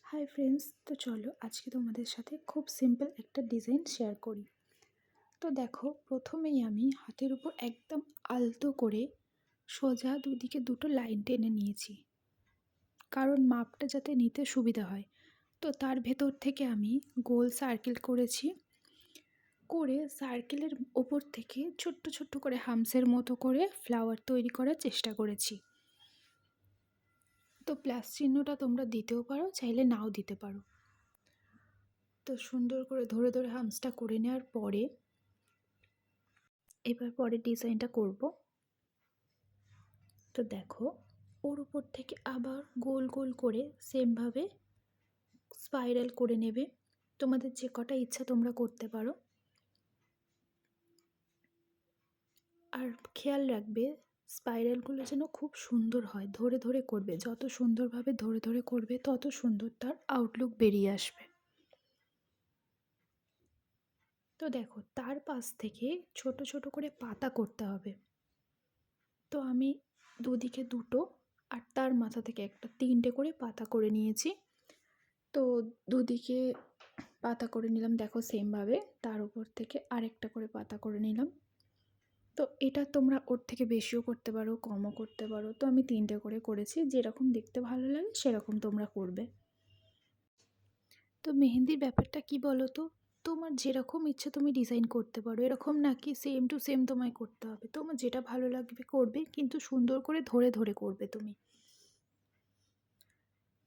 Hi friends, তো চলো আজকে তোমাদের সাথে খুব সিম্পল একটা ডিজাইন শেয়ার করি। তো দেখো, প্রথমেই আমি হাতের উপর একদম আলতো করে সোজা দুদিকে দুটো লাইন টেনে নিয়েছি, কারণ মাপটা যাতে নিতে সুবিধা হয়। তো তার ভেতর থেকে আমি গোল সার্কেল করেছি, করে সার্কেলের ওপর থেকে ছোট্ট ছোট্ট করে হামসের মতো করে ফ্লাওয়ার তৈরি করার চেষ্টা করেছি। তো প্লাস চিহ্নটা তোমরা দিতেও পারো, চাইলে নাও দিতে পারো। তো সুন্দর করে ধরে ধরে হামসটা করে নেওয়ার পরে এবার পরের ডিজাইনটা করব। তো দেখো, ওর উপর থেকে আবার গোল গোল করে সেমভাবে স্পাইরাল করে নেবে। তোমাদের যে কটা ইচ্ছা তোমরা করতে পারো। আর খেয়াল রাখবে স্পাইরালগুলো যেন খুব সুন্দর হয়, ধরে ধরে করবে। যত সুন্দরভাবে ধরে ধরে করবে তত সুন্দর তার আউটলুক বেরিয়ে আসবে। তো দেখো, তার পাশ থেকে ছোট ছোট করে পাতা করতে হবে। তো আমি দুদিকে দুটো আর তার মাথা থেকে একটা, তিনটে করে পাতা করে নিয়েছি। তো দুদিকে পাতা করে নিলাম, দেখো সেমভাবে তার উপর থেকে আরেকটা করে পাতা করে নিলাম। তো এটা তোমরা ওর থেকে বেশিও করতে পারো, কমও করতে পারো। তো আমি তিনটে করে করেছি, যেরকম দেখতে ভালো লাগে সেরকম তোমরা করবে। তো মেহেন্দির ব্যাপারটা কি বলো তো, তোমার যেরকম ইচ্ছা তুমি ডিজাইন করতে পারো। এরকম না কি সেম টু সেম তোমায় করতে হবে। তোমার যেটা ভালো লাগবে করবে, কিন্তু সুন্দর করে ধরে ধরে করবে তুমি।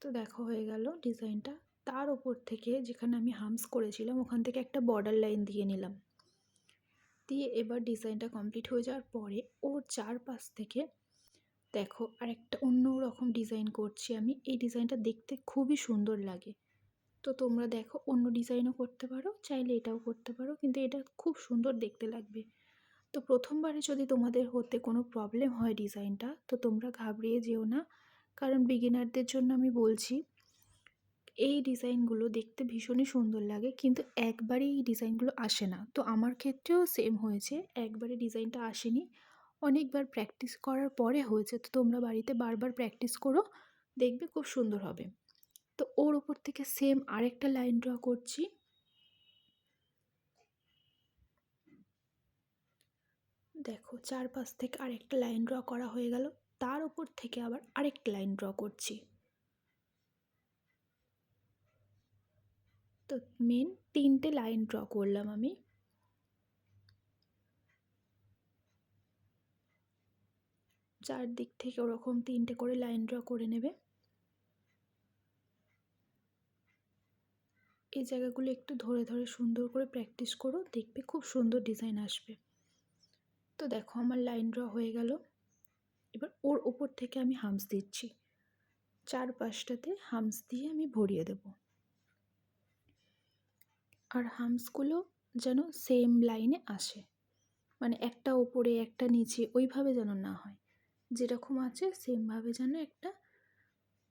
তো দেখো, হয়ে গেল ডিজাইনটা। তার ওপর থেকে যেখানে আমি হামস করেছিলাম ওখান থেকে একটা বর্ডার লাইন দিয়ে নিলাম। দিয়ে এবার ডিজাইনটা কমপ্লিট হয়ে যাওয়ার পরে ওর চারপাশ থেকে দেখো আরেকটা অন্য রকম ডিজাইন করছি আমি। এই ডিজাইনটা দেখতে খুবই সুন্দর লাগে। তো তোমরা দেখো অন্য ডিজাইনও করতে পারো, চাইলে এটাও করতে পারো, কিন্তু এটা খুব সুন্দর দেখতে লাগবে। তো প্রথমবারে যদি তোমাদের হতে কোনো প্রবলেম হয় ডিজাইনটা, তো তোমরা ঘাবড়িয়ে যেও না, কারণ বিগিনারদের জন্য আমি বলছি। এই ডিজাইনগুলো দেখতে ভীষণই সুন্দর লাগে, কিন্তু একবারে এই ডিজাইনগুলো আসে না। তো আমার ক্ষেত্রেও সেম হয়েছে, একবারে ডিজাইনটা আসেনি, অনেকবার প্র্যাকটিস করার পরে হয়েছে। তো তোমরা বাড়িতে বারবার প্র্যাকটিস করো, দেখবে খুব সুন্দর হবে। তো ওর ওপর থেকে সেম আরেকটা লাইন ড্র করছি। দেখো, চারপাশ থেকে আরেকটা লাইন ড্র করা হয়ে গেল। তার উপর থেকে আবার আরেকটা লাইন ড্র করছি। তো মেন তিনটে লাইন ড্র করলাম আমি। চারদিক থেকে ওরকম তিনটে করে লাইন ড্র করে নেবে। এই জায়গাগুলো একটু ধরে ধরে সুন্দর করে প্র্যাকটিস করো, দেখবে খুব সুন্দর ডিজাইন আসবে। তো দেখো, আমার লাইন ড্র হয়ে গেল। এবার ওর ওপর থেকে আমি হামস দিচ্ছি, চারপাশটাতে হামস দিয়ে আমি ভরিয়ে দেব। আর হামসগুলো যেন সেম লাইনে আসে, মানে একটা ওপরে একটা নিচে ওইভাবে যেন না হয়, যেরকম আছে সেমভাবে যেন একটা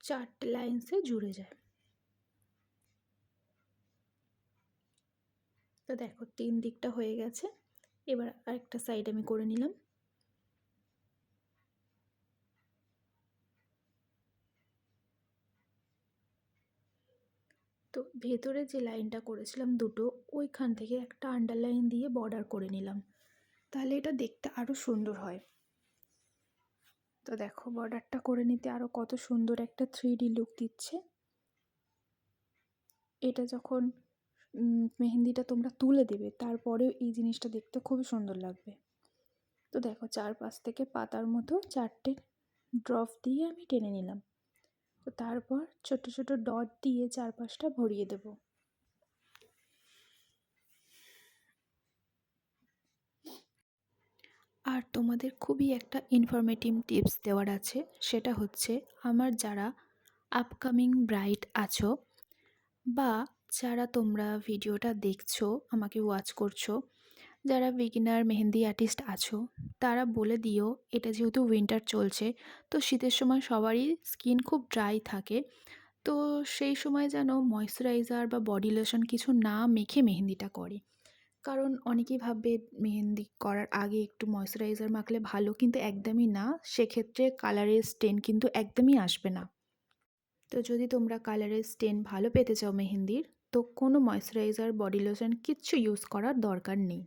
চারটে লাইনসে জুড়ে যায়। তো দেখো, তিন দিকটা হয়ে গেছে। এবার আরেকটা সাইড আমি করে নিলাম। তো ভেতরে যে লাইনটা করেছিলাম দুটো, ওইখান থেকে একটা আন্ডারলাইন দিয়ে বর্ডার করে নিলাম, তাহলে এটা দেখতে আরও সুন্দর হয়। তো দেখো, বর্ডারটা করে নিতে আরও কত সুন্দর একটা 3D লুক দিচ্ছে। এটা যখন মেহেন্দিটা তোমরা তুলে দেবে, তারপরেও এই জিনিসটা দেখতে খুবই সুন্দর লাগবে। তো দেখো, চারপাশ থেকে পাতার মতো চারটে ড্রপ দিয়ে আমি টেনে নিলাম। তো তারপর ছোট ছোট ডট দিয়ে চারপাশটা ভরিয়ে দেব। আর তোমাদের খুবই একটা ইনফরমেটিভ টিপস দেওয়ার আছে, সেটা হচ্ছে আমার যারা আপকামিং ব্রাইড আছো, বা যারা তোমরা ভিডিওটা দেখছো, আমাকে ওয়াচ করছো, যারা বিগিনার মেহেন্দি আর্টিস্ট আছো, তারা বলে দিও, এটা যেহেতু উইন্টার চলছে, তো শীতের সময় সবারই স্কিন খুব ড্রাই থাকে। তো সেই সময় যেন ময়শ্চারাইজার বা বডি লোশন কিছু না মেখে মেহেন্দিটা করে। কারণ অনেকেই ভাববে মেহেন্দি করার আগে একটু ময়শ্চারাইজার মাখলে ভালো, কিন্তু একদমই না। সেক্ষেত্রে কালারের স্টেন কিন্তু একদমই আসবে না। তো যদি তোমরা কালারের স্টেন ভালো পেতে চাও মেহেন্দির, তো কোনো ময়শ্চারাইজার, বডি লোশন কিচ্ছু ইউজ করার দরকার নেই।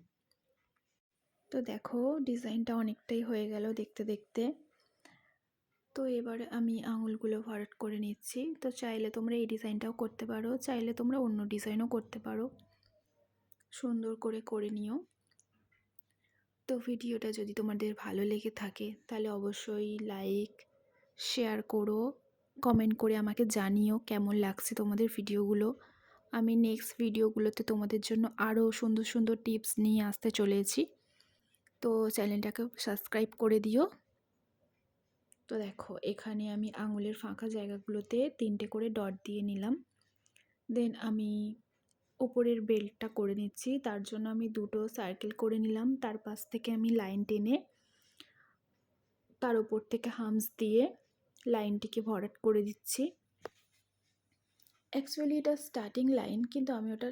তো দেখো ডিজাইনটা অনেকটাই হয়ে গেল দেখতে দেখতে। তো এবার আমি আঙুলগুলো ভরাট করে নিচ্ছি। তো চাইলে তোমরা এই ডিজাইনটাও করতে পারো, চাইলে তোমরা অন্য ডিজাইনও করতে পারো, সুন্দর করে করে নিও। তো ভিডিওটা যদি তোমাদের ভালো লেগে থাকে তাহলে অবশ্যই লাইক, শেয়ার করো, কমেন্ট করে আমাকে জানিও কেমন লাগছে তোমাদের ভিডিওগুলো। আমি নেক্সট ভিডিওগুলোতে তোমাদের জন্য আরও সুন্দর সুন্দর টিপস নিয়ে আসতে চলেছি। তো চ্যানেলটাকে সাবস্ক্রাইব করে দিও। তো দেখো এখানে আমি আঙুলের ফাঁকা জায়গাগুলোতে 3টে করে ডট দিয়ে নিলাম। দেন আমি উপরের বেল্টটা করে নিচ্ছি, তার জন্য আমি 2টো সার্কেল করে নিলাম। তার পাশ থেকে আমি লাইন টেনে তার উপর থেকে হামস দিয়ে লাইনটিকে ভরাট করে দিচ্ছি। অ্যাকচুয়ালি এটা স্টার্টিং লাইন, কিন্তু আমি ওটা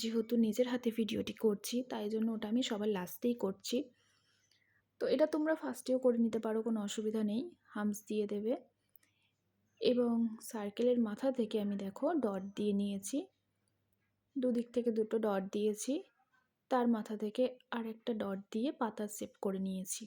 যেহেতু নিজের হাতে ভিডিওটি করছি তাই জন্য ওটা আমি সবার লাস্টেই করছি। তো এটা তোমরা ফার্স্টেও করে নিতে পারো, কোনো অসুবিধা নেই, হামস দিয়ে দেবে। এবং সার্কেলের মাথা থেকে আমি দেখো ডট দিয়ে নিয়েছি, দুদিক থেকে 2টো ডট দিয়েছি, তার মাথা থেকে আরেকটা ডট দিয়ে পাতার শেপ করে নিয়েছি।